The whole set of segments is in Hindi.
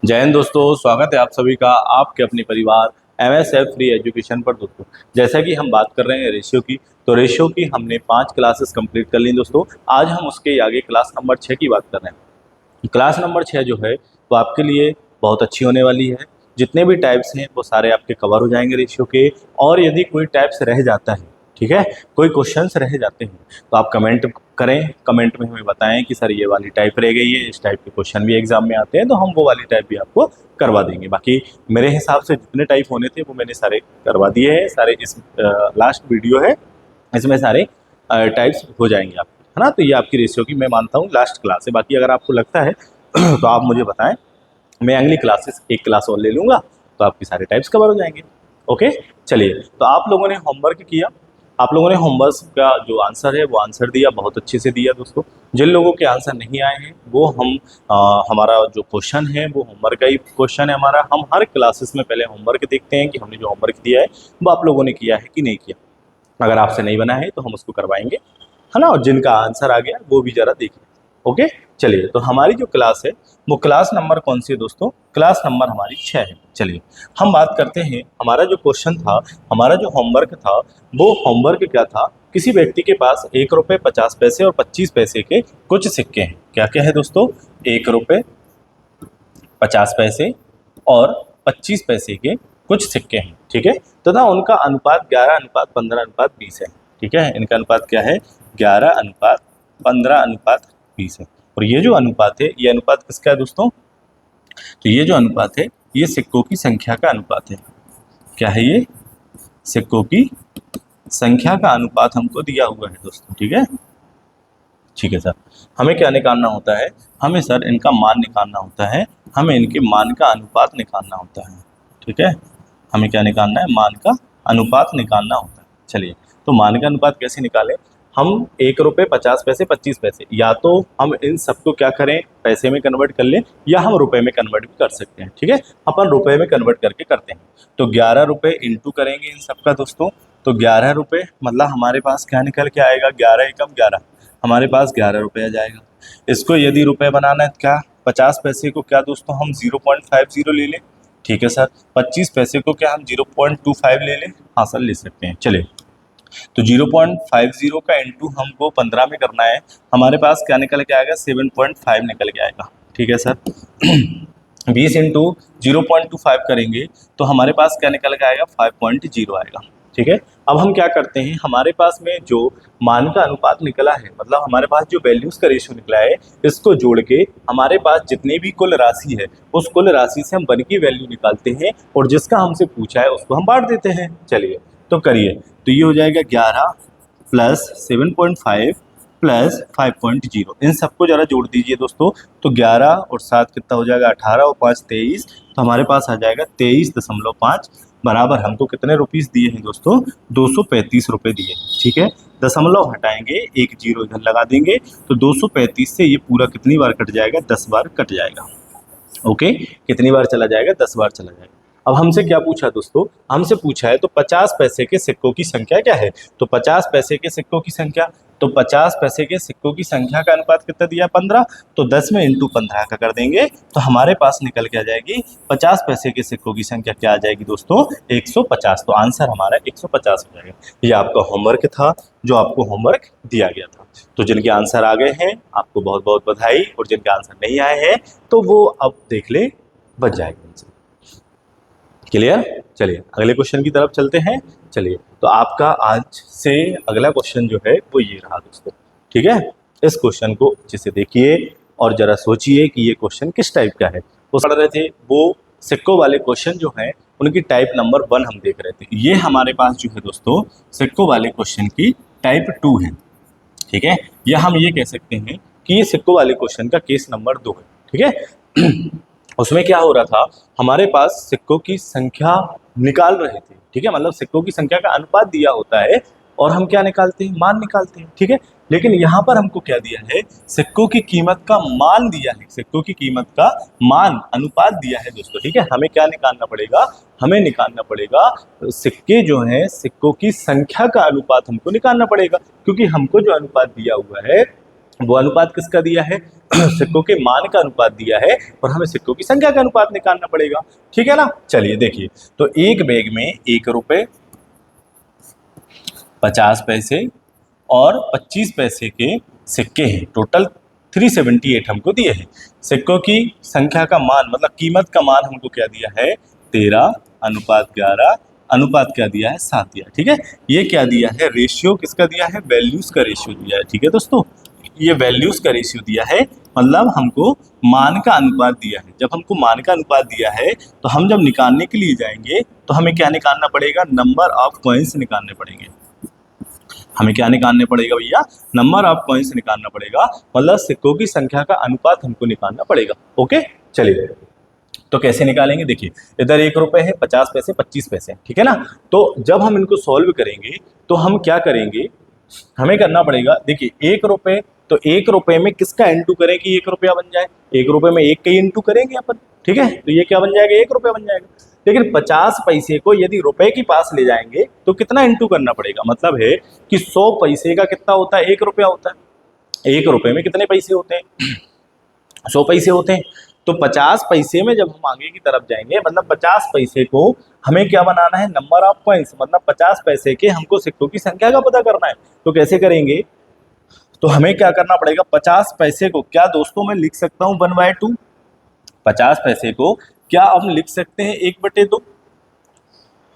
जय हिंद दोस्तों, स्वागत है आप सभी का आपके अपने परिवार MSF फ्री एजुकेशन पर। दोस्तों जैसा कि हम बात कर रहे हैं रेशियो की, तो रेशियो की हमने 5 क्लासेस कंप्लीट कर ली दोस्तों। आज हम उसके आगे क्लास नंबर 6 की बात कर रहे हैं। क्लास नंबर 6 जो है वो आपके लिए बहुत अच्छी होने वाली है। जितने भी टाइप्स हैं वो सारे आपके कवर हो जाएंगे रेशियो के। और यदि कोई टाइप्स रह जाता है, ठीक है, कोई क्वेश्चंस रह जाते हैं, तो आप कमेंट करें, कमेंट में हमें बताएं कि सर ये वाली टाइप रह गई है, इस टाइप के क्वेश्चन भी एग्जाम में आते हैं, तो हम वो वाली टाइप भी आपको करवा देंगे। बाकी मेरे हिसाब से जितने टाइप होने थे वो मैंने सारे करवा दिए हैं। सारे इस लास्ट वीडियो है, इसमें सारे टाइप्स हो जाएंगे आप, है ना। तो ये आपकी रेशियो की मैं मानता हूँ लास्ट क्लास है। बाकी अगर आपको लगता है तो आप मुझे बताएं, मैं अगली क्लासेस एक क्लास और ले लूँगा, तो आपके सारे टाइप्स कवर हो जाएंगे। ओके, चलिए। तो आप लोगों ने होमवर्क किया, आप लोगों ने होमवर्क का जो आंसर है वो आंसर दिया, बहुत अच्छे से दिया दोस्तों। जिन लोगों के आंसर नहीं आए हैं वो हमारा जो क्वेश्चन है वो होमवर्क का ही क्वेश्चन है हमारा। हम हर क्लासेस में पहले होमवर्क देखते हैं कि हमने जो होमवर्क दिया है वो आप लोगों ने किया है कि नहीं किया। अगर आपसे नहीं बना है तो हम उसको करवाएंगे, है ना। और जिनका आंसर आ गया वो भी जरा देखिए। ओके, चलिए। तो हमारी जो क्लास है वो क्लास नंबर कौन सी है दोस्तों? क्लास नंबर हमारी 6 है। चलिए हम बात करते हैं। हमारा जो क्वेश्चन था, हमारा जो होमवर्क था, वो होमवर्क क्या था? किसी व्यक्ति के पास 1 रुपये 50 पैसे और 25 पैसे के कुछ सिक्के हैं। क्या क्या है दोस्तों? 1 रुपये 50 पैसे और 25 पैसे के कुछ सिक्के हैं, ठीक है। तथा उनका अनुपात 11:15:20 है, ठीक है। इनका अनुपात क्या है? 11:15:20 है। और ये जो अनुपात है, ये अनुपात किसका है दोस्तों? तो ये जो अनुपात है ये सिक्कों की संख्या का अनुपात है। क्या है ये? सिक्कों की संख्या का अनुपात हमको दिया हुआ है दोस्तों, ठीक है। ठीक है सर, हमें क्या निकालना होता है? हमें सर इनका मान निकालना होता है, हमें इनके मान का अनुपात निकालना होता है, ठीक है। हमें क्या निकालना है? मान का अनुपात निकालना होता है। चलिए, तो मान का अनुपात कैसे निकालें? हम 1 रुपये 50 पैसे 25 पैसे, या तो हम इन सबको क्या करें, पैसे में कन्वर्ट कर लें, या हम रुपए में कन्वर्ट भी कर सकते हैं, ठीक है। अपन रुपए में कन्वर्ट करके करते हैं। तो 11 रुपये इंटू करेंगे इन सबका दोस्तों, तो 11 रुपये मतलब हमारे पास क्या निकल के आएगा? 11 एकम 11, हमारे पास 11 रुपये आ जाएगा। इसको यदि रुपए बनाना है, क्या 50 पैसे को क्या दोस्तों हम 0.50 ले लें? ठीक है सर। 25 पैसे को क्या हम 0.25 ले लें? हाँ सर, ले सकते हैं। चलिए, तो 0.50 का इंटू हमको 15 में करना है, हमारे पास क्या निकल के आएगा? 7.5 निकल के आएगा, ठीक है सर। 20 इंटू 0.25 करेंगे तो हमारे पास क्या निकल के आएगा? 5.0 आएगा, ठीक है। अब हम क्या करते हैं, हमारे पास में जो मान का अनुपात निकला है, मतलब हमारे पास जो वैल्यूज का रेशियो निकला है, इसको जोड़ के हमारे पास जितनी भी कुल राशि है उस कुल राशि से हम वन की वैल्यू निकालते हैं, और जिसका हमसे पूछा है उसको हम बांट देते हैं। चलिए, तो करिए। तो ये हो जाएगा 11 प्लस 7.5 प्लस 5.0, इन सबको जरा जोड़ दीजिए दोस्तों। तो 11 और 7 कितना हो जाएगा? 18 और 5 23, तो हमारे पास आ जाएगा 23.5 बराबर हमको कितने रुपीस दिए हैं दोस्तों? 235 रुपये दिए हैं, ठीक है। दशमलव हटाएंगे, एक जीरो इधर लगा देंगे, तो 235 से ये पूरा कितनी बार कट जाएगा? 10 बार कट जाएगा। ओके, कितनी बार चला जाएगा? 10 बार चला जाएगा। अब हमसे क्या पूछा दोस्तों? हमसे पूछा है तो 50 पैसे के सिक्कों की संख्या क्या है? तो 50 पैसे के सिक्कों की संख्या, तो 50 पैसे के सिक्कों की संख्या का अनुपात कितना दिया? 15। तो 10 में इंटू 15 का कर देंगे तो हमारे पास निकल के आ जाएगी 50 पैसे के सिक्कों की संख्या क्या आ जाएगी दोस्तों? 150। तो आंसर हमारा 150 हो जाएगा। ये आपका होमवर्क था, जो आपको होमवर्क दिया गया था। तो जिनके आंसर आ गए हैं आपको बहुत बहुत बधाई, और जिनके आंसर नहीं आए हैं तो वो अब देख ले, बच जाएगा उनसे। क्लियर? चलिए अगले क्वेश्चन की तरफ चलते हैं। चलिए, तो आपका आज से अगला क्वेश्चन जो है वो ये रहा दोस्तों, ठीक है। इस क्वेश्चन को अच्छे से देखिए और जरा सोचिए कि ये क्वेश्चन किस टाइप का है। वो पढ़ रहे थे, वो सिक्कों वाले क्वेश्चन जो हैं उनकी टाइप नंबर 1 हम देख रहे थे। ये हमारे पास जो है दोस्तों सिक्कों वाले क्वेश्चन की टाइप 2 है, ठीक है। या हम ये कह सकते हैं कि ये सिक्कों वाले क्वेश्चन का केस नंबर 2 है, ठीक है। उसमें क्या हो रहा था, हमारे पास सिक्कों की संख्या निकाल रहे थे, ठीक है। मतलब सिक्कों की संख्या का अनुपात दिया होता है और हम क्या निकालते हैं? मान निकालते हैं, ठीक है। लेकिन यहाँ पर हमको क्या दिया है? सिक्कों की कीमत का मान दिया है, सिक्कों की कीमत का मान अनुपात दिया है दोस्तों, ठीक है। हमें क्या निकालना पड़ेगा? हमें निकालना पड़ेगा सिक्के जो हैं, सिक्कों की संख्या का अनुपात हमको निकालना पड़ेगा, क्योंकि हमको जो अनुपात दिया हुआ है वो अनुपात किसका दिया है? सिक्कों के मान का अनुपात दिया है और हमें सिक्कों की संख्या का अनुपात निकालना पड़ेगा। ठीक है ना? चलिए देखिए, तो एक बैग में 1 रुपए 50 पैसे और 25 पैसे के सिक्के हैं। टोटल 378 हमको दिए हैं। सिक्कों की संख्या का मान मतलब कीमत का मान हमको क्या दिया है? 13:11 अनुपात क्या दिया है? 7 दिया है। ठीक है, ये क्या दिया है? रेशियो किसका दिया है? वैल्यूज का रेशियो दिया है। ठीक है दोस्तों, ये वैल्यूज का रेशियो दिया है, मतलब हमको मान का अनुपात दिया है। जब हमको मान का अनुपात दिया है तो हम जब निकालने के लिए जाएंगे तो हमें क्या निकालना पड़ेगा? नंबर ऑफ कॉइन्स निकालने पड़ेंगे। हमें क्या निकालने पड़ेगा भैया? नंबर ऑफ कॉइन्स निकालना पड़ेगा, मतलब सिक्कों की संख्या का अनुपात हमको निकालना पड़ेगा। ओके, चलिए तो कैसे निकालेंगे? देखिए, इधर 1 रुपए है, 50 पैसे, 25 पैसे, ठीक है ना? तो जब हम इनको सॉल्व करेंगे तो हम क्या करेंगे? हमें करना पड़ेगा, देखिए 1 रुपए, तो 1 रुपए में किसका इंटू करें कि 1 रुपया बन जाए? 1 रुपए में 1 का ही इंटू करेंगे अपन। ठीक है, तो ये क्या बन जाएगा? 1 रुपया बन जाएगा। लेकिन 50 पैसे को यदि रुपए के पास ले जाएंगे तो कितना इंटू करना पड़ेगा? मतलब है कि 100 पैसे का कितना होता है? 1 रुपया होता है। 1 रुपए में कितने पैसे होते हैं? 100 पैसे होते हैं। तो 50 पैसे में जब हम आगे की तरफ जाएंगे, मतलब 50 पैसे को हमें क्या बनाना है? नंबर ऑफ कॉइन्स, मतलब 50 पैसे के हमको सिक्कों की संख्या का पता करना है। तो कैसे करेंगे? तो हमें क्या करना पड़ेगा? 50 पैसे को क्या दोस्तों मैं लिख सकता हूँ 1/2? 50 पैसे को क्या हम लिख सकते हैं 1/2?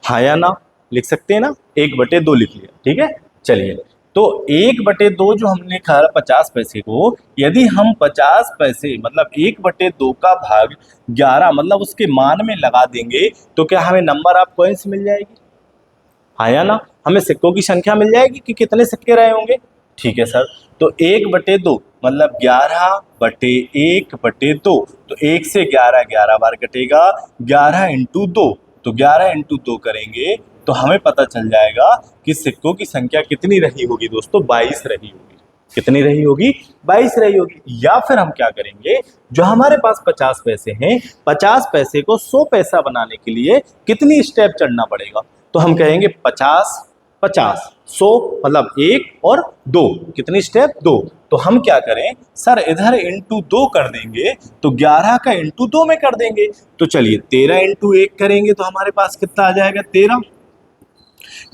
हाँ या ना? लिख सकते हैं ना? 1/2 लिख लिया। ठीक है, चलिए तो 1/2 जो हमने लिखा है 50 पैसे को, यदि हम 50 पैसे मतलब 1/2 का भाग 11 मतलब उसके मान में लगा देंगे तो क्या हमें नंबर ऑफ कॉइन्स मिल जाएगी? हाँ या ना? हमें सिक्कों की संख्या मिल जाएगी कि कितने सिक्के रहे होंगे। ठीक है सर, तो 1/2 मतलब 11/1/2, तो 1 से 11 11 बार कटेगा, 11 इंटू 2, तो 11 इंटू 2 करेंगे तो हमें पता चल जाएगा कि सिक्कों की संख्या कितनी रही होगी दोस्तों? 22 रही होगी। कितनी रही होगी? 22 रही होगी। या फिर हम क्या करेंगे, जो हमारे पास 50 पैसे हैं, 50 पैसे को 100 पैसा बनाने के लिए कितनी स्टेप चढ़ना पड़ेगा? तो हम कहेंगे 50 50 100 मतलब 1 और 2, कितनी स्टेप? 2। तो हम क्या करें सर, इधर इंटू 2 कर देंगे तो 11 का इंटू 2 में कर देंगे। तो चलिए 13 इंटू 1 करेंगे तो हमारे पास कितना आ जाएगा? 13।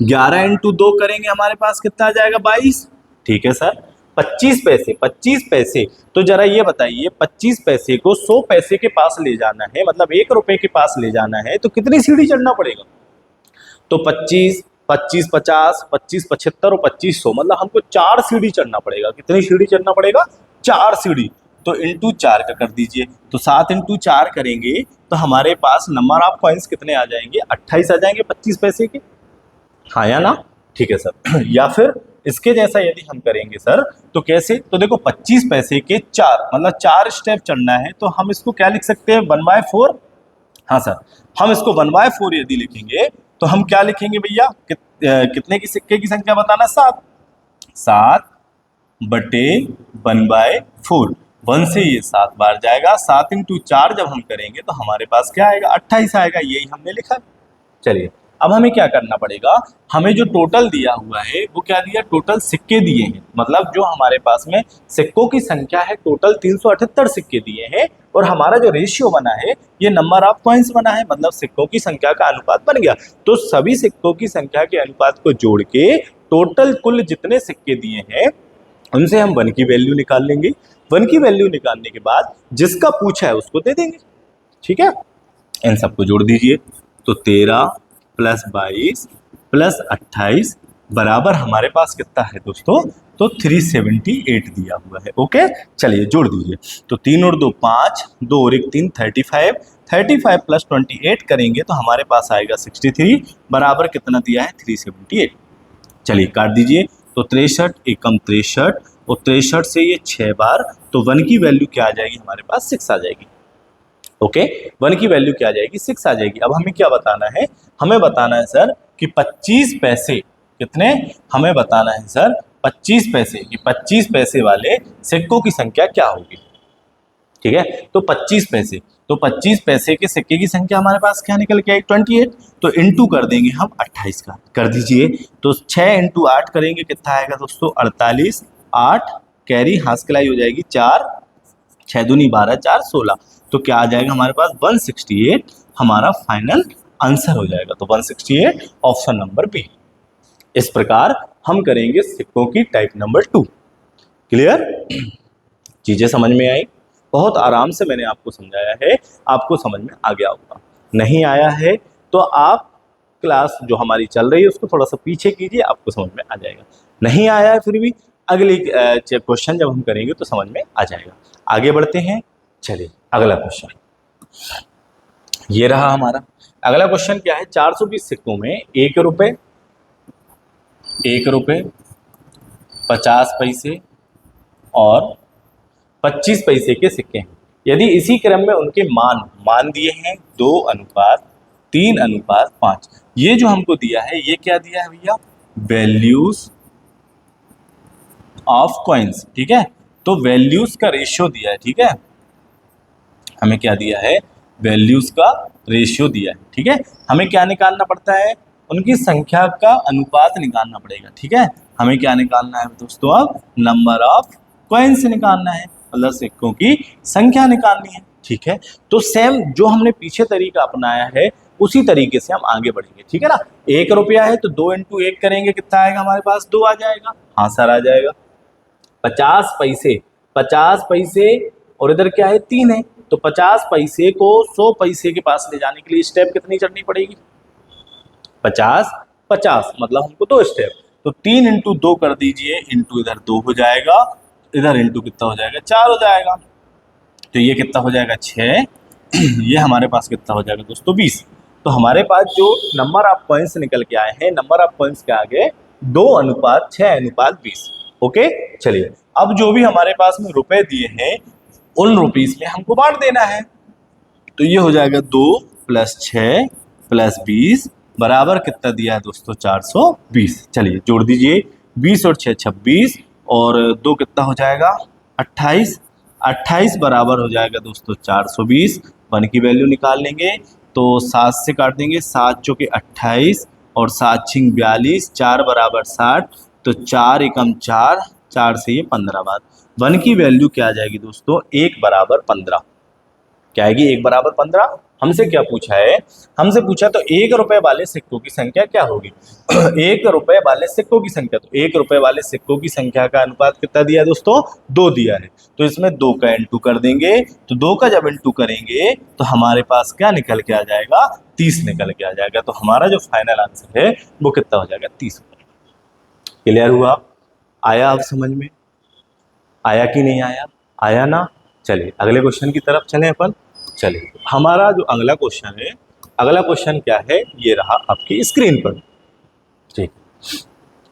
11 इंटू 2 करेंगे हमारे पास कितना आ जाएगा? 22। ठीक है सर, 25 पैसे, 25 पैसे, तो जरा ये बताइए 25 पैसे को 100 पैसे के पास ले जाना है, मतलब 1 रुपए के पास ले जाना है तो कितनी सीढ़ी चढ़ना पड़ेगा? तो 25 25 50 25 75 और 25 100, मतलब हमको 4 सीढ़ी चढ़ना पड़ेगा। कितनी सीढ़ी चढ़ना पड़ेगा? 4 सीढ़ी। तो इंटू 4 का कर दीजिए, तो 7 इंटू 4 करेंगे तो हमारे पास नंबर ऑफ कॉइन्स कितने आ जाएंगे? 28 आ जाएंगे 25 पैसे के। हाँ या ना? ठीक है सर। या फिर इसके जैसा यदि हम करेंगे सर तो कैसे? तो देखो 25 पैसे के 4 मतलब 4 स्टेप चढ़ना है, तो हम इसको क्या लिख सकते हैं? 1/4। हाँ सर, हम इसको 1/4 यदि लिखेंगे तो हम क्या लिखेंगे भैया? कितने की सिक्के की संख्या बताना? 7। 7/1/4, 1 से ये 7 बार जाएगा, 7 इंटू 4 जब हम करेंगे तो हमारे पास क्या आएगा? 28 आएगा। यही हमने लिखा। चलिए अब हमें क्या करना पड़ेगा? हमें जो टोटल दिया हुआ है वो क्या दिया? टोटल सिक्के दिए हैं, मतलब जो हमारे पास में सिक्कों की संख्या है टोटल 378 सिक्के दिए हैं, और हमारा जो रेशियो बना है ये नंबर ऑफ कॉइन्स बना है, मतलब सिक्कों की संख्या का अनुपात बन गया। तो सभी सिक्कों की संख्या के अनुपात को जोड़ के टोटल कुल जितने सिक्के दिए हैं उनसे हम 1 की वैल्यू निकाल लेंगे। 1 की वैल्यू निकालने के बाद जिसका पूछा है उसको दे देंगे। ठीक है, इन सबको जोड़ दीजिए, तो 13 + 22 + 28 बराबर हमारे पास कितना है दोस्तों? तो 378 दिया हुआ है। ओके, चलिए जोड़ दीजिए, तो 3 और 2 5, 2 और 1 3, 35, 35 + 28 करेंगे तो हमारे पास आएगा 63 बराबर कितना दिया है? 378। चलिए काट दीजिए, तो 63 एकम 63, और 63 से ये 6 बार, तो 1 की वैल्यू क्या आ जाएगी? हमारे पास 6 आ जाएगी। ओके, 1 की वैल्यू क्या आ जाएगी? 6 आ जाएगी। अब हमें क्या बताना है? हमें बताना है सर कि 25 पैसे कितने? हमें बताना है सर 25 पैसे, कि 25 पैसे वाले सिक्कों की संख्या क्या होगी। ठीक है, तो 25 पैसे, तो 25 पैसे के सिक्के की संख्या हमारे पास क्या निकल के आई? 28। तो इंटू कर देंगे हम 28 का, कर दीजिए, तो 6 इंटू 8 करेंगे कितना आएगा दोस्तों? 48। 8 कैरी हास्कलाई हो जाएगी 4, 6 दूनी 12, 4 16, तो क्या आ जाएगा हमारे पास 168 हमारा फाइनल आंसर हो जाएगा। तो 168 ऑप्शन नंबर बी। इस प्रकार हम करेंगे सिक्कों की टाइप नंबर 2। क्लियर? चीजें समझ में आई? बहुत आराम से मैंने आपको समझाया है, आपको समझ में आ गया होगा। नहीं आया है तो आप क्लास जो हमारी चल रही है उसको थोड़ा सा पीछे कीजिए, आपको समझ में आ जाएगा। नहीं आया है फिर भी अगली क्वेश्चन जब हम करेंगे तो समझ में आ जाएगा। आगे बढ़ते हैं। चलिए अगला क्वेश्चन ये रहा हमारा। अगला क्वेश्चन क्या है? 420 सिक्कों में 1 रुपए, 1 रुपए, 50 पैसे और 25 पैसे के सिक्के हैं। यदि इसी क्रम में उनके मान दिए हैं 2:3:5। ये जो हमको दिया है ये क्या दिया है भैया? Values of coins. ठीक है, तो वैल्यूज का रेशियो दिया है। ठीक है, हमें क्या दिया है? वैल्यूज का रेशियो दिया है। ठीक है, हमें क्या निकालना पड़ता है? उनकी संख्या का अनुपात निकालना पड़ेगा। ठीक है, हमें क्या निकालना है दोस्तों? अब नंबर ऑफ कॉइन्स निकालना है, मतलब सिक्कों की संख्या निकालनी है। ठीक है, तो सेम जो हमने पीछे तरीका अपनाया है उसी तरीके से हम आगे बढ़ेंगे। ठीक है ना? 1 रुपया है तो 2 × 1 करेंगे, कितना आएगा हमारे पास? 2 आ जाएगा। हाँ सर आ जाएगा। 50 पैसे, 50 पैसे और इधर क्या है? 3 है, तो 50 पैसे को 100 पैसे के पास ले जाने के लिए स्टेप कितनी चढ़नी पड़ेगी? 50 50 मतलब हमको 2 स्टेप, तो 3 × 2 कर दीजिए, इंटू इधर 2 हो जाएगा, इधर इंटू कितना हो जाएगा? 4 हो जाएगा। तो ये कितना हो जाएगा? 6। ये हमारे पास कितना हो जाएगा दोस्तों? 20। तो हमारे पास जो नंबर ऑफ पॉइंट्स निकल के आए हैं, नंबर ऑफ पॉइंट्स के आगे 2:6:20। ओके, चलिए अब जो भी हमारे पास में रुपए दिए हैं उन रुपीस में हमको बांट देना है। तो ये हो जाएगा 2 + 6 + 20 बराबर कितना दिया है दोस्तों? 420। चलिए जोड़ दीजिए, 20 और 6 26 और 2 कितना हो जाएगा? 28। 28 बराबर हो जाएगा दोस्तों 420। 1 की वैल्यू निकाल लेंगे तो 7 से काट देंगे, 7 चौके 28 और 7 छिंग 42, 4 बराबर 60, तो 4 एकम 4, 4 से ये 15 बार। 1 की वैल्यू क्या आ जाएगी दोस्तों? 1 बराबर 15। क्या आएगी? 1 बराबर 15। हमसे क्या पूछा है? हमसे पूछा तो 1 रुपए वाले सिक्कों की संख्या क्या होगी? 1 रुपए वाले सिक्कों की संख्या, तो 1 रुपए वाले सिक्कों की संख्या का अनुपात कितना दिया है दोस्तों? 2 दिया है, तो इसमें 2 का इंटू कर देंगे, तो 2 का जब इंटू करेंगे तो हमारे पास क्या निकल के आ जाएगा? 30 निकल के आ जाएगा। तो हमारा जो फाइनल आंसर है वो कितना हो जाएगा? 30। क्लियर हुआ? आया अब समझ में? आया कि नहीं आया? आया ना? चलिए अगले क्वेश्चन की तरफ चलें अपन। चलिए हमारा जो अगला क्वेश्चन है, अगला क्वेश्चन क्या है? ये रहा आपकी स्क्रीन पर। ठीक,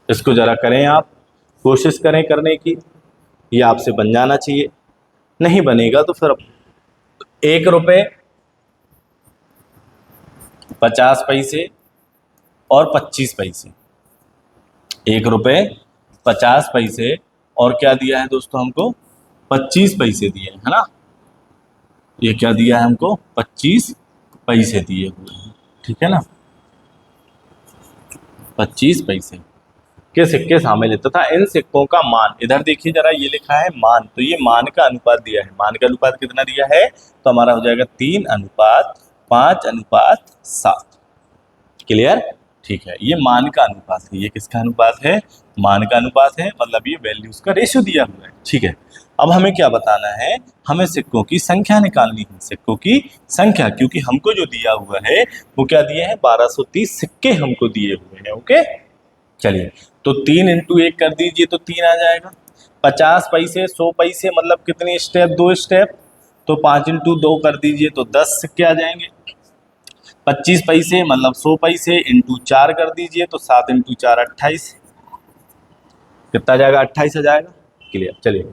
इसको जरा करें आप, कोशिश करें करने की, ये आपसे बन जाना चाहिए। नहीं बनेगा तो फिर 1 रुपए, 50 पैसे और 25 पैसे। 1 रुपए, 50 पैसे और क्या दिया है दोस्तों हमको? 25 पैसे दिए है ना? ये क्या दिया है हमको? 25 पैसे दिए हुए हैं। ठीक है ना? 25 पैसे के सिक्के शामिल है तथा इन सिक्कों का मान, इधर देखिए जरा, ये लिखा है मान, तो ये मान का अनुपात दिया है। मान का अनुपात कितना दिया है? तो हमारा हो जाएगा 3:5:7। क्लियर? ठीक है, ये मान का अनुपात है। ये किसका अनुपात है? मान का अनुपात है, मतलब ये वैल्यूज का रेशियो दिया हुआ है। ठीक है, अब हमें क्या बताना है? हमें सिक्कों की संख्या निकालनी है। सिक्कों की संख्या, क्योंकि हमको जो दिया हुआ है वो क्या दिए हैं? 1230 सिक्के हमको दिए हुए हैं। ओके, चलिए तो 3 × 1 कर दीजिए तो 3 आ जाएगा। 50 पैसे, 100 पैसे मतलब कितने स्टेप? 2 स्टेप, तो 5 × 2 कर दीजिए तो 10 सिक्के आ जाएंगे। 25 पैसे मतलब 100 पैसे, इंटू 4 कर दीजिए तो 7 × 4 28। कितना आ जाएगा? 28 आ जाएगा। क्लियर? चलिए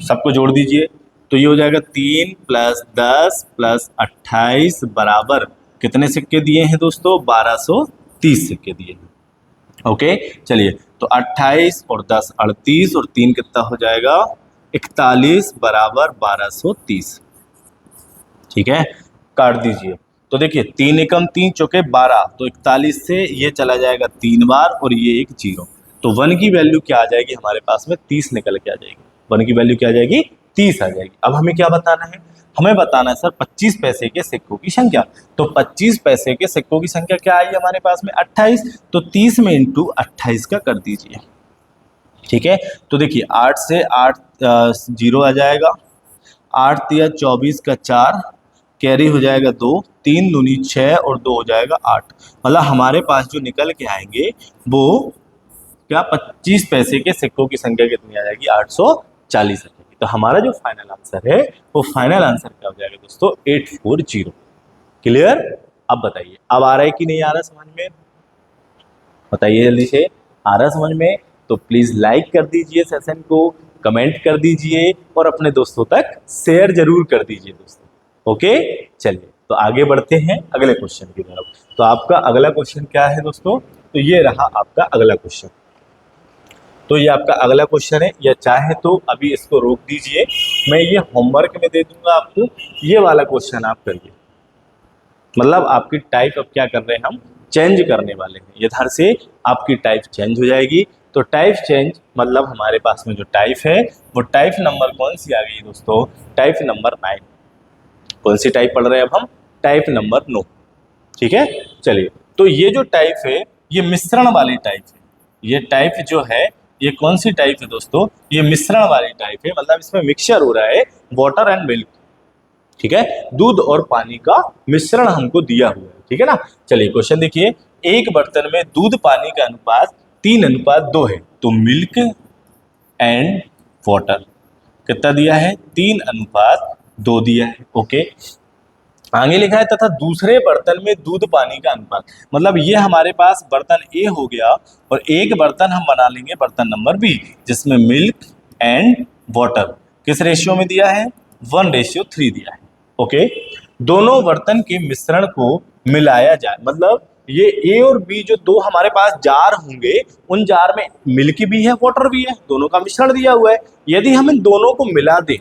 सबको जोड़ दीजिए तो ये हो जाएगा 3 + 10 + 28 बराबर कितने सिक्के दिए हैं दोस्तों? 1230 सिक्के दिए हैं। ओके, चलिए तो 28 और 10 38 और 3 कितना हो जाएगा? 41 बराबर 1230। ठीक है, काट दीजिए तो देखिए 3 एकम 3 चौके 12, तो 41 से ये चला जाएगा 3 बार और ये एक 0, तो 1 की वैल्यू क्या आ जाएगी हमारे पास में? 30 निकल के आ जाएगी। 1 की वैल्यू क्या आ जाएगी 30 आ जाएगी। अब हमें क्या बताना है, हमें बताना है सर 25 पैसे के सिक्कों की संख्या। तो 25 पैसे के सिक्कों की संख्या क्या आई हमारे पास में 28, तो 30 में इंटू 28 का कर दीजिए। ठीक है, तो देखिए 8 से 8 जीरो आ जाएगा, 8 तिया 24 का 4, कैरी हो जाएगा 2, 3 दूनी 6 और 2 हो जाएगा 8। मतलब हमारे पास जो निकल के आएंगे वो क्या 25 पैसे के सिक्कों की संख्या कितनी आ जाएगी 840 आ जाएगी। तो हमारा जो फाइनल आंसर है वो फाइनल आंसर क्या हो जाएगा दोस्तों 840। क्लियर? अब बताइए, अब आ रहा है कि नहीं आ रहा समझ में? बताइए जल्दी से, आ रहा समझ में? तो प्लीज लाइक कर दीजिए सेशन को, कमेंट कर दीजिए और अपने दोस्तों तक शेयर जरूर कर दीजिए दोस्तों। ओके, चलिए तो आगे बढ़ते हैं अगले क्वेश्चन की तरफ। तो आपका अगला क्वेश्चन क्या है दोस्तों? तो ये रहा आपका अगला क्वेश्चन। तो ये आपका अगला क्वेश्चन है, या चाहे तो अभी इसको रोक दीजिए, मैं ये होमवर्क में दे दूंगा आपको, ये वाला क्वेश्चन आप करिए। मतलब आपकी टाइप अब क्या कर रहे हैं हम चेंज करने वाले हैं, इधर से आपकी टाइप चेंज हो जाएगी। तो टाइप चेंज मतलब हमारे पास में जो टाइप है वो टाइप नंबर कौन सी आ गई दोस्तों? Type number 9। कौन सी टाइप पढ़ रहे हैं अब हम? Type number 9। ठीक है, चलिए तो ये जो टाइप है ये मिश्रण वाली टाइप है। ये टाइप जो है ये कौन सी टाइप है दोस्तों? ये मिश्रण वाली टाइप है, मतलब इसमें मिक्सचर हो रहा है वाटर एंड मिल्क। ठीक है, दूध और पानी का मिश्रण हमको दिया हुआ है। ठीक है ना, चलिए क्वेश्चन देखिए, एक बर्तन में दूध पानी का अनुपात 3:2 है, तो मिल्क एंड वाटर कितना दिया है? 3:2 दिया है। ओके, आगे लिखा है तथा दूसरे बर्तन में दूध पानी का अनुपात, मतलब ये हमारे पास बर्तन ए हो गया और एक बर्तन हम बना लेंगे बर्तन नंबर बी, जिसमें मिल्क एंड वाटर किस रेशियो में दिया है? 1:3 दिया है। ओके, दोनों बर्तन के मिश्रण को मिलाया जाए, मतलब ये ए और बी जो दो हमारे पास जार होंगे, उन जार में मिल्क भी है वाटर भी है, दोनों का मिश्रण दिया हुआ है। यदि हम इन दोनों को मिला दें,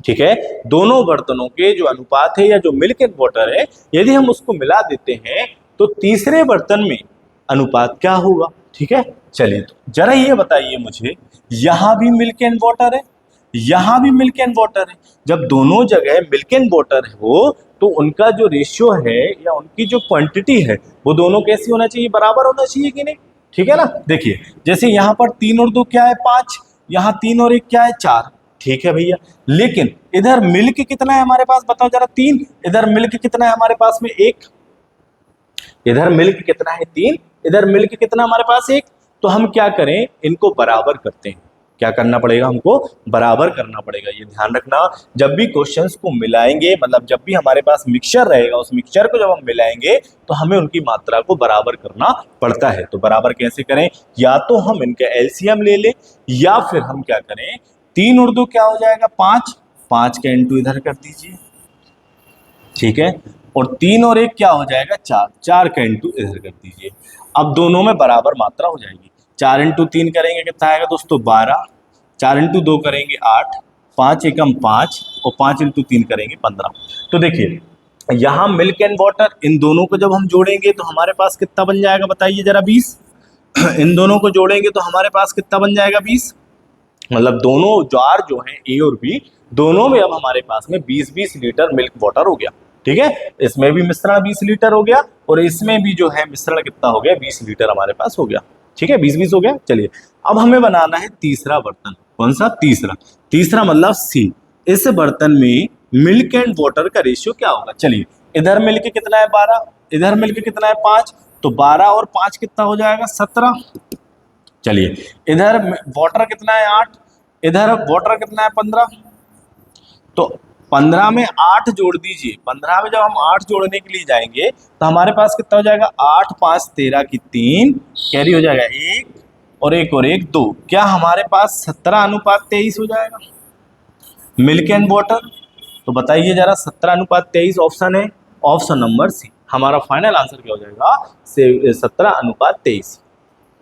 ठीक है, दोनों बर्तनों के जो अनुपात है या जो मिल्क एंड वाटर है, यदि हम उसको मिला देते हैं तो तीसरे बर्तन में अनुपात क्या होगा? ठीक है, चलिए तो जरा ये बताइए मुझे, यहां भी मिल्क एंड वाटर है, यहां भी मिल्क एंड वाटर है। जब दोनों जगह मिल्क एंड वाटर हो तो उनका जो रेशियो है या उनकी जो क्वांटिटी है वो दोनों कैसी होना चाहिए? बराबर होना चाहिए कि नहीं? ठीक है ना, देखिए जैसे यहाँ पर 3 और 2 क्या है? 5, यहाँ 3 और 1 क्या है? 4। ठीक है भैया, लेकिन इधर मिल्क कितना है हमारे पास? बताओ जरा, 3। इधर मिल्क कितना है हमारे पास में? 1। इधर मिल्क कितना है? 3। इधर मिल्क कितना हमारे पास? 1। तो हम क्या करें, इनको बराबर करते हैं। क्या करना पड़ेगा हमको? बराबर करना पड़ेगा। ये ध्यान रखना, जब भी क्वेश्चंस को मिलाएंगे, मतलब जब भी हमारे पास मिक्सचर रहेगा, उस मिक्सचर को जब हम मिलाएंगे तो हमें उनकी मात्रा को बराबर करना पड़ता है। तो बराबर कैसे करें? या तो हम इनका एलसीएम ले लें, या फिर हम क्या करें, 3 और 2 क्या हो जाएगा? 5। 5 का इंटू इधर कर दीजिए। ठीक है, और 3 और 1 क्या हो जाएगा? 4। 4 का इंटू इधर कर दीजिए। अब दोनों में बराबर मात्रा हो जाएगी। 4 इंटू 3 करेंगे कितना आएगा दोस्तों? 12। 4 इंटू 2 करेंगे 8। 5 एकम 5 और 5 इंटू 3 करेंगे 15। तो देखिए यहाँ मिल्क एंड वाटर, इन दोनों को जब हम जोड़ेंगे तो हमारे पास कितना बन जाएगा? बताइए जरा, 20। इन दोनों को जोड़ेंगे तो हमारे पास कितना बन जाएगा? 20। मतलब दोनों जार जो हैं ए और बी, दोनों में अब हमारे पास में 20-20 लीटर मिल्क वाटर हो गया। ठीक है, इसमें भी मिश्रण 20 लीटर हो गया और इसमें भी जो है मिश्रण कितना हो गया? 20 लीटर हमारे पास हो गया। ठीक है, 20-20 हो गया। चलिए अब हमें बनाना है तीसरा बर्तन। कौन सा? तीसरा। तीसरा मतलब सी। इस बर्तन में मिल्क एंड वाटर का रेशियो क्या होगा? चलिए, इधर मिल्क कितना है? 12। इधर मिल्क कितना है? 5। तो 12 और 5 कितना हो जाएगा? 17। चलिए, इधर वाटर कितना है? 8। इधर वाटर कितना है? 15। तो 15 में 8 जोड़ दीजिए। 15 में जब हम 8 जोड़ने के लिए जाएंगे तो हमारे पास कितना हो जाएगा? 8 5 13 की 3, कैरी हो जाएगा 1 और 1 और 1 2। क्या हमारे पास 17:23 हो जाएगा मिल्क एंड वाटर? तो बताइए जरा, 17:23 ऑप्शन है, ऑप्शन नंबर सी। हमारा फाइनल आंसर क्या हो जाएगा? 17:23।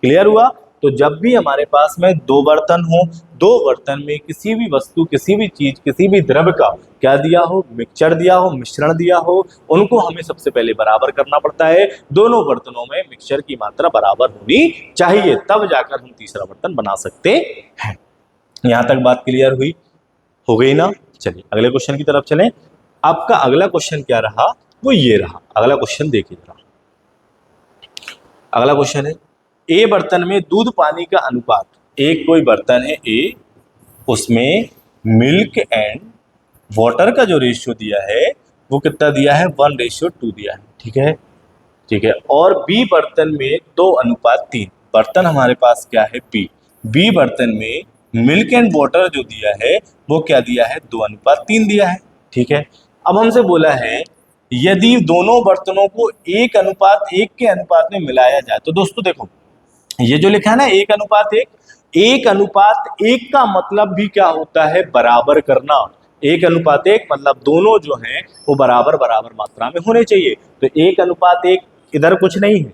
क्लियर हुआ? तो जब भी हमारे पास में दो बर्तन हो, दो बर्तन में किसी भी वस्तु, किसी भी चीज, किसी भी द्रव्य का क्या दिया हो? मिक्सचर दिया हो, मिश्रण दिया हो, उनको हमें सबसे पहले बराबर करना पड़ता है। दोनों बर्तनों में मिक्सचर की मात्रा बराबर होनी चाहिए, तब जाकर हम तीसरा बर्तन बना सकते हैं। यहां तक बात क्लियर हुई, हो गई ना। चलिए अगले क्वेश्चन की तरफ चलें। आपका अगला क्वेश्चन क्या रहा, वो ये रहा। अगला क्वेश्चन देखिए जरा। अगला क्वेश्चन है, ए बर्तन में दूध पानी का अनुपात, एक कोई बर्तन है ए, उसमें मिल्क एंड वाटर का जो रेशियो दिया है वो कितना दिया है, 1:2 दिया है। ठीक है, ठीक है। और बी बर्तन में 2:3, बर्तन हमारे पास क्या है बी, बी बर्तन में मिल्क एंड वाटर जो दिया है वो क्या दिया है, 2:3 दिया है। ठीक है, अब हमसे बोला है यदि दोनों बर्तनों को 1:1 के अनुपात में मिलाया जाए, तो दोस्तों देखो ये जो लिखा है ना 1:1, 1:1 का मतलब भी क्या होता है, बराबर करना। 1:1 मतलब दोनों जो हैं वो बराबर बराबर मात्रा में होने चाहिए। तो 1:1 इधर कुछ नहीं है,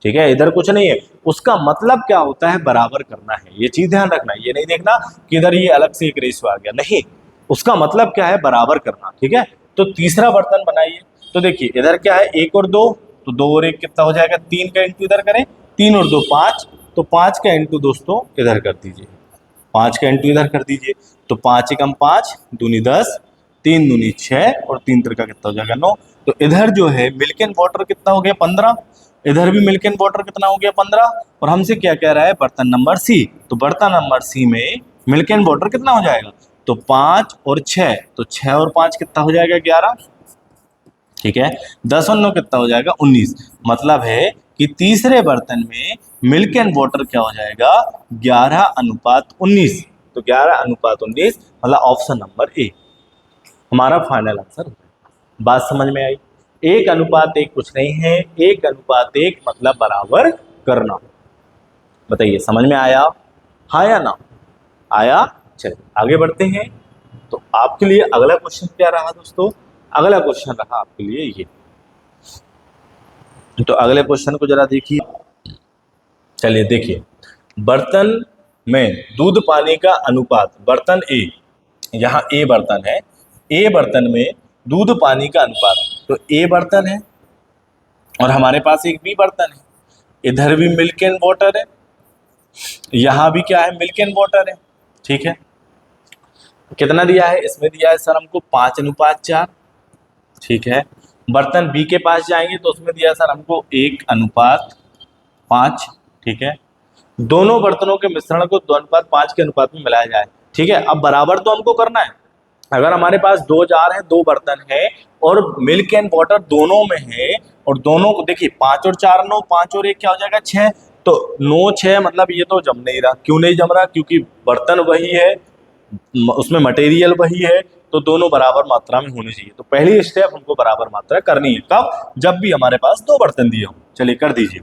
ठीक है, इधर कुछ नहीं है, उसका मतलब क्या होता है, बराबर करना है। ये चीज ध्यान रखना, ये नहीं देखना कि इधर ये अलग से एक रेशियो आ गया, नहीं, उसका मतलब क्या है, बराबर करना। ठीक है, तो तीसरा बर्तन बनाइए। तो देखिए इधर क्या है, 1 और 2, तो 2 और 1 कितना हो जाएगा, 3 का इंटू इधर करें, 3 और 2 5, तो 5 का इंटू दोस्तों इधर कर दीजिए, 5 का इंटू इधर कर दीजिए। तो 5 एकम 5 दूनी 10, 3 दूनी 6 और 3 तिरका कितना हो जाएगा 9। तो इधर जो है मिल्क एंड वाटर कितना हो गया 15, इधर भी मिल्क एंड वाटर कितना हो गया 15, और हमसे क्या कह रहा है, बर्तन नंबर सी। तो बर्तन नंबर सी में मिल्क एंड वाटर कितना हो जाएगा, तो 5 और 6, तो 6 और 5 कितना हो जाएगा 11। ठीक है, 10 और 9 कितना हो जाएगा 19। मतलब है कि तीसरे बर्तन में मिल्क एंड वाटर क्या हो जाएगा, 11:19। तो 11:19 मतलब ऑप्शन नंबर ए हमारा फाइनल आंसर। बात समझ में आई, 1:1 कुछ नहीं है, 1:1 मतलब बराबर करना। बताइए समझ में आया, हाँ या ना आया। चलिए आगे बढ़ते हैं। तो आपके लिए अगला क्वेश्चन क्या रहा दोस्तों, अगला क्वेश्चन रहा आपके लिए ये। तो अगले क्वेश्चन को जरा देखिए। चलिए देखिए, बर्तन में दूध पानी का अनुपात, बर्तन ए, यहाँ ए बर्तन है, ए बर्तन में दूध पानी का अनुपात, तो ए बर्तन है और हमारे पास एक बी बर्तन है, इधर भी मिल्क एंड वाटर है, यहाँ भी क्या है, मिल्क एंड वाटर है। ठीक है, कितना दिया है, इसमें दिया है सर हमको 5:4। ठीक है, बर्तन बी के पास जाएंगे तो उसमें दिया है सर हमको 1:5। ठीक है, दोनों बर्तनों के मिश्रण को 2:5 के अनुपात में मिलाया जाए। ठीक है, अब बराबर तो हमको करना है। अगर हमारे पास 2 जार हैं, 2 बर्तन है और मिल्क एंड वाटर दोनों में है, और दोनों को देखिए 5 और 4 9, 5 और 1 क्या हो जाएगा 6, तो 9 6 मतलब ये तो जम नहीं रहा। क्यों नहीं जम रहा, क्योंकि बर्तन वही है, उसमें मटेरियल वही है, तो दोनों बराबर मात्रा में होने चाहिए। तो पहली स्टेप हमको बराबर मात्रा करनी है, कब, जब भी हमारे पास 2 बर्तन दिए हों। चलिए कर दीजिए,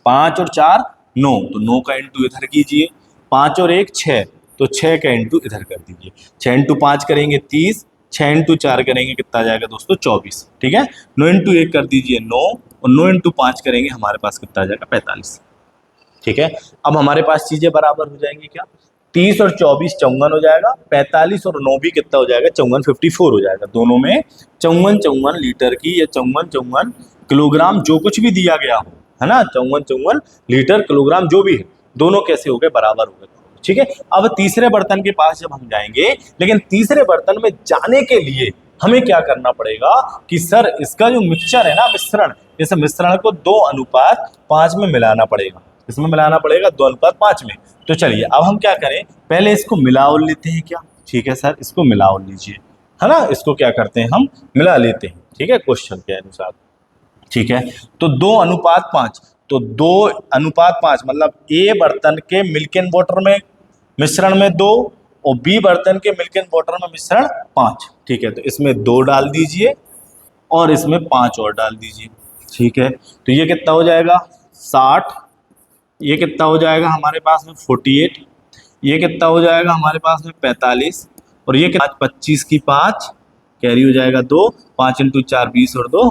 5 और 4 9, तो 9 का इंटू इधर कीजिए, 5 और 1 6, तो 6 का इंटू इधर कर दीजिए, 6 इंटू 5 करेंगे 30, 6 इंटू 4 करेंगे कितना आ जाएगा दोस्तों 24। ठीक है, 9 इंटू 1 कर दीजिए 9, और 9 इंटू 5 करेंगे हमारे पास कितना आ जाएगा 45। ठीक है, अब हमारे पास चीजें बराबर हो जाएंगी, क्या 30 और 24 54 हो जाएगा, 45 और 9 भी कितना हो जाएगा 54 54 हो जाएगा। दोनों में 54 लीटर की या 54 किलोग्राम जो कुछ भी दिया गया हो, है ना, 54 लीटर किलोग्राम जो भी है, दोनों कैसे हो गए, बराबर हो गए। ठीक है, अब तीसरे बर्तन के पास जब हम जाएंगे, लेकिन तीसरे बर्तन में जाने के लिए हमें क्या करना पड़ेगा कि सर इसका जो मिक्सचर है ना, मिश्रण, इस मिश्रण को 2:5 में मिलाना पड़ेगा, इसमें मिलाना पड़ेगा 2:5 में। तो चलिए अब हम क्या करें, पहले इसको मिलाओ लेते हैं क्या। ठीक है सर, इसको मिलाओ लीजिए, है ना, इसको क्या करते हैं हम मिला लेते हैं। ठीक है, क्वेश्चन के अनुसार। ठीक है, तो 2:5, तो 2:5 मतलब ए बर्तन के मिल्क एंड वाटर में मिश्रण में 2, और बी बर्तन के मिल्क एंड वाटर में मिश्रण 5। ठीक है, तो इसमें 2 डाल दीजिए और इसमें 5 और डाल दीजिए। ठीक है, तो ये कितना हो जाएगा 60, ये कितना हो जाएगा हमारे पास में 48, ये कितना हो जाएगा हमारे पास में 45, और ये 25 की 5 कैरी हो जाएगा 2, 5 इंटू 4 20 और 2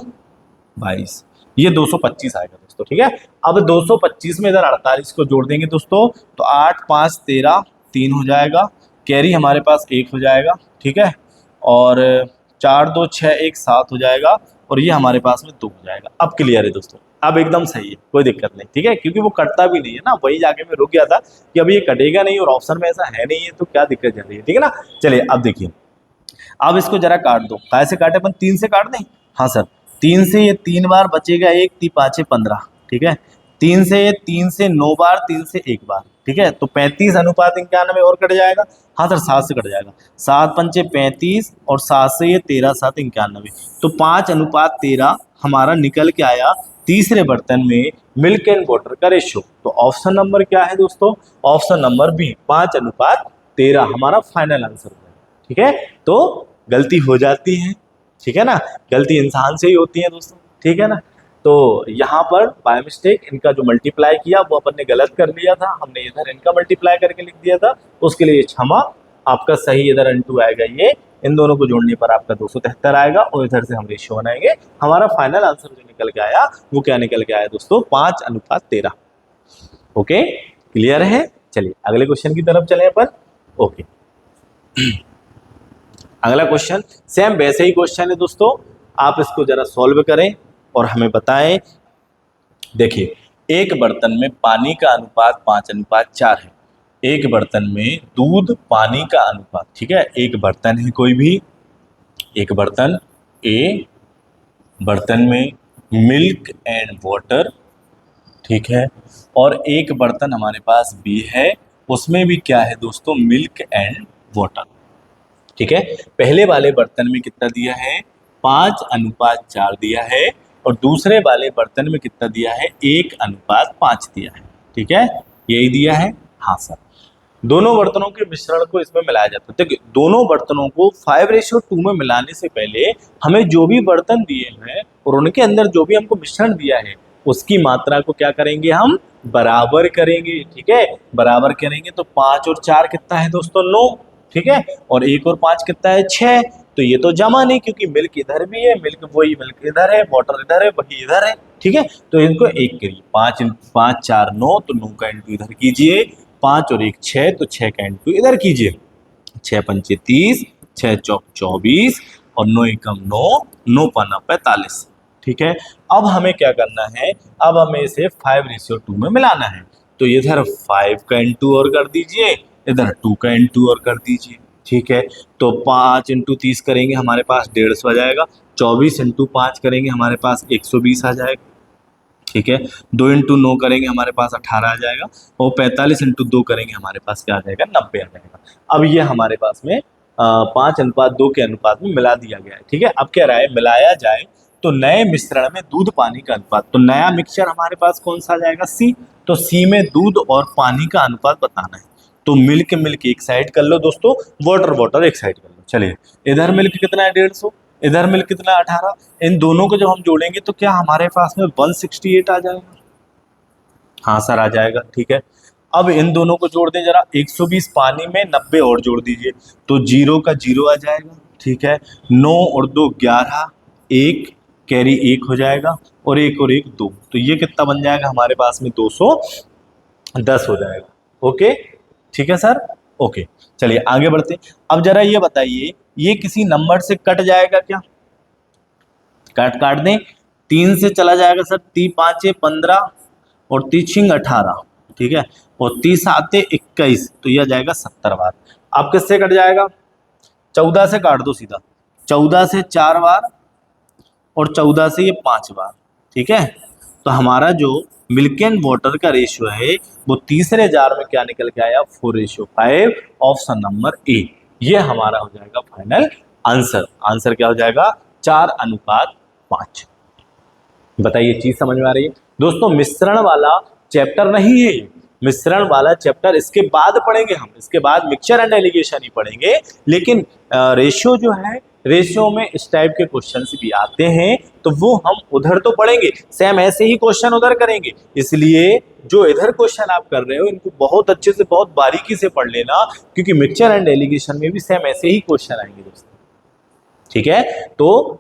22, ये 225 आएगा दोस्तों। ठीक है, अब 225 में इधर 48 को जोड़ देंगे दोस्तों, तो 8 5 13 3 हो जाएगा, कैरी हमारे पास 1 हो जाएगा। ठीक है, और 4 2 6 1 7 हो जाएगा, और ये हमारे पास में 2 हो जाएगा। अब क्लियर है दोस्तों, अब एकदम सही है, कोई दिक्कत नहीं, ठीक है, क्योंकि वो कटता भी नहीं है ना, वही जाके मैं रुक गया था कि अब ये कटेगा नहीं और ऑप्शन में ऐसा है नहीं है, तो क्या दिक्कत चल रही है, ठीक है ना। चलिए अब देखिए, अब इसको जरा काट दो, कैसे काटे अपन, 3 से काट दें। हाँ सर, 3 से ये 3 बार बचेगा, 1 3 5 15, ठीक है। 3 से 9 बार, 3 से 1 बार, ठीक है, तो 35:91 और कट जाएगा। हाँ सर, 7 से कट जाएगा, 7 पंचे 35 और 7 से ये 13 7 91, तो 5:13 हमारा निकल के आया तीसरे बर्तन में मिल्क एंड वाटर का रेशियो। तो ऑप्शन नंबर क्या है दोस्तों, ऑप्शन नंबर बी 5:13 हमारा फाइनल आंसर है, ठीक है। तो गलती हो जाती है, ठीक है ना, गलती इंसान से ही होती है दोस्तों, ठीक है ना। तो यहाँ पर बाय मिस्टेक इनका जो मल्टीप्लाई किया वो अपन ने गलत कर लिया था, हमने इधर इनका मल्टीप्लाई करके लिख दिया था, उसके लिए क्षमा। आपका सही इधर N2 आएगा, ये इन दोनों को जोड़ने पर आपका 273 आएगा, और इधर से हम रेशियो बनाएंगे। हमारा फाइनल आंसर जो निकल के आया वो क्या निकल के आया दोस्तों, 5:13। ओके, क्लियर है। चलिए अगले क्वेश्चन की तरफ चले अपन। ओके, अगला क्वेश्चन सेम वैसे ही क्वेश्चन है दोस्तों, आप इसको जरा सॉल्व करें और हमें बताएं। देखिए, एक बर्तन में पानी का अनुपात 5:4 है, एक बर्तन में दूध पानी का अनुपात, ठीक है, एक बर्तन है कोई भी, एक बर्तन ए, बर्तन में मिल्क एंड वाटर, ठीक है, और एक बर्तन हमारे पास बी है, उसमें भी क्या है दोस्तों, मिल्क एंड वाटर, ठीक है। पहले वाले बर्तन में कितना दिया है, 5:4 दिया है, और दूसरे वाले बर्तन में कितना दिया है, 1:5 दिया है, ठीक है, यही दिया है। हाँ सर, दोनों बर्तनों के मिश्रण को इसमें मिलाया जाता है। देखिए, दोनों बर्तनों को 5:2 में मिलाने से पहले हमें जो भी बर्तन दिए हैं और उनके अंदर जो भी हमको मिश्रण दिया है उसकी मात्रा को क्या करेंगे, हम बराबर करेंगे, ठीक है, बराबर करेंगे। तो 5 और 4 कितना है दोस्तों, 9, ठीक है, और 1 और 5 कितना है, 6। तो ये तो जमा नहीं, क्योंकि मिल्क इधर भी है, मिल्क वही मिल्क इधर है, वाटर इधर है, वही इधर है, ठीक है। तो इनको एक करिए, 5 4 9, तो 9 का इंटू इधर कीजिए, 5 और 1 6, तो 6 का इंटू इधर कीजिए, 6 पंचे 30, 6 चौक 24, और 9 एकम 9, 9 पाना 45, ठीक है। अब हमें क्या करना है, अब हमें इसे 5:2 में मिलाना है। तो इधर 5 का इंटू और कर दीजिए, इधर 2 का इंटू और कर दीजिए, ठीक है। तो 5 इंटू 30 करेंगे, हमारे पास 150 आ जाएगा, 24 इंटू 5 करेंगे, हमारे पास 120 आ जाएगा, ठीक है। 2 इंटू 9 करेंगे, हमारे पास 18 आ जाएगा, और 45 इंटू 2 करेंगे, हमारे पास क्या आ जाएगा, 90 आ जाएगा। अब ये हमारे पास में 5:2 के अनुपात में मिला दिया गया है, ठीक है। अब कह रहा है मिलाया जाए तो नए मिश्रण में दूध पानी का अनुपात, तो नया मिक्सचर हमारे पास कौन सा आ जाएगा, सी। तो सी में दूध और पानी का अनुपात बताना है। तो मिल्क मिल्क एक साइड कर लो दोस्तों, वाटर वाटर एक साइड कर लो। चलिए, इधर मिल्क कितना है, 150, इधर मिल्क कितना 18, इन दोनों को जब हम जोड़ेंगे तो क्या हमारे पास में 168 आ जाएगा। हाँ सर, आ जाएगा, ठीक है। अब इन दोनों को जोड़ दें जरा, 120 पानी में 90 और जोड़ दीजिए, तो 0 का 0 आ जाएगा, ठीक है। 9 और 2 11, 1 कैरी 1 हो जाएगा, और 1 और 1 2, तो ये कितना बन जाएगा हमारे पास में, 210 हो जाएगा। ओके, ठीक है सर, ओके। चलिए आगे बढ़ते। अब जरा ये बताइए, ये किसी नंबर से कट जाएगा क्या, काट दें, 3 से चला जाएगा सर, 3 5 15 और 3 18, ठीक है, और 30 आते 21, तो यह जाएगा 70 बार। अब किससे कट जाएगा, 14 से काट दो सीधा, 14 से 4 बार और 14 से ये 5 बार, ठीक है। तो हमारा जो मिल्क एंड वाटर का रेशियो है वो तीसरे जार में क्या निकल के आया, 4:5, ऑप्शन नंबर ए, ये हमारा हो जाएगा फाइनल आंसर। आंसर क्या हो जाएगा, 4:5। बताइए, चीज समझ में आ रही है दोस्तों। मिश्रण वाला चैप्टर नहीं है, मिश्रण वाला चैप्टर इसके बाद पढ़ेंगे हम, इसके बाद मिक्सचर एंड एलिगेशन ही पढ़ेंगे। लेकिन रेशियो जो है, रेशियो में इस टाइप के क्वेश्चन भी आते हैं, तो वो हम उधर तो पढ़ेंगे, सेम ऐसे ही क्वेश्चन उधर करेंगे। इसलिए जो इधर क्वेश्चन आप कर रहे हो इनको बहुत अच्छे से, बहुत बारीकी से पढ़ लेना, क्योंकि मिक्सचर एंड एलिगेशन में भी सेम ऐसे ही क्वेश्चन आएंगे दोस्तों, ठीक है। तो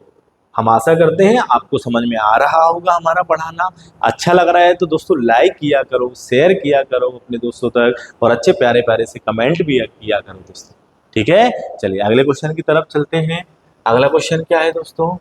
हम आशा करते हैं आपको समझ में आ रहा होगा, हमारा पढ़ाना अच्छा लग रहा है तो दोस्तों लाइक किया करो, शेयर किया करो अपने दोस्तों तक, और अच्छे प्यारे प्यारे से कमेंट भी किया करो दोस्तों, ठीक है। चलिए अगले क्वेश्चन की तरफ चलते हैं। अगला क्वेश्चन क्या है दोस्तों,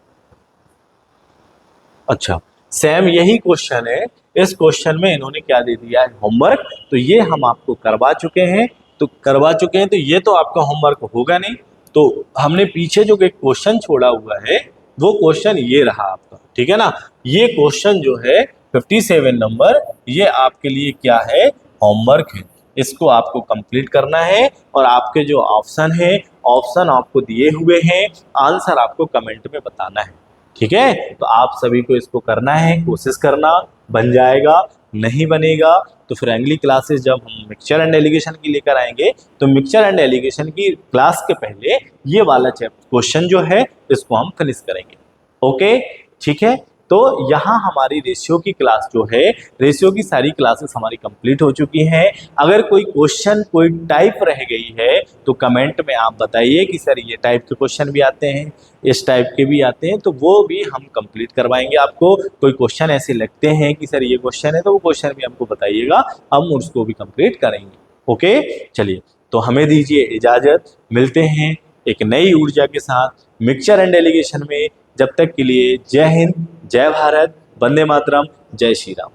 अच्छा, सेम यही क्वेश्चन है। इस क्वेश्चन में इन्होंने क्या दे दिया है, होमवर्क। तो ये हम आपको करवा चुके हैं, तो ये तो आपका होमवर्क होगा नहीं। तो हमने पीछे जो एक क्वेश्चन छोड़ा हुआ है वो क्वेश्चन ये रहा आपका, ठीक है ना। ये क्वेश्चन जो है 57 नंबर, ये आपके लिए क्या है, होमवर्क है। इसको आपको कंप्लीट करना है और आपके जो ऑप्शन है, ऑप्शन आपको दिए हुए हैं, आंसर आपको कमेंट में बताना है, ठीक है। तो आप सभी को इसको करना है, कोशिश करना, बन जाएगा। नहीं बनेगा तो फिर अगली क्लासेस जब हम मिक्सचर एंड एलिगेशन की लेकर आएंगे, तो मिक्सचर एंड एलिगेशन की क्लास के पहले ये वाला क्वेश्चन जो है इसको हम फिनिश करेंगे। ओके, ठीक है। तो यहाँ हमारी रेशियो की क्लास जो है, रेशियो की सारी क्लासेस हमारी कंप्लीट हो चुकी हैं। अगर कोई क्वेश्चन कोई टाइप रह गई है तो कमेंट में आप बताइए कि सर ये टाइप के क्वेश्चन भी आते हैं, इस टाइप के भी आते हैं, तो वो भी हम कंप्लीट करवाएंगे आपको। कोई क्वेश्चन ऐसे लगते हैं कि सर ये क्वेश्चन है, तो वो क्वेश्चन भी हमको बताइएगा, हम उसको भी कंप्लीट करेंगे। ओके, चलिए, तो हमें दीजिए इजाजत, मिलते हैं एक नई ऊर्जा के साथ मिक्सचर एंड एलिगेशन में। जब तक के लिए जय हिंद, जय भारत, वंदे मातरम, जय श्री राम।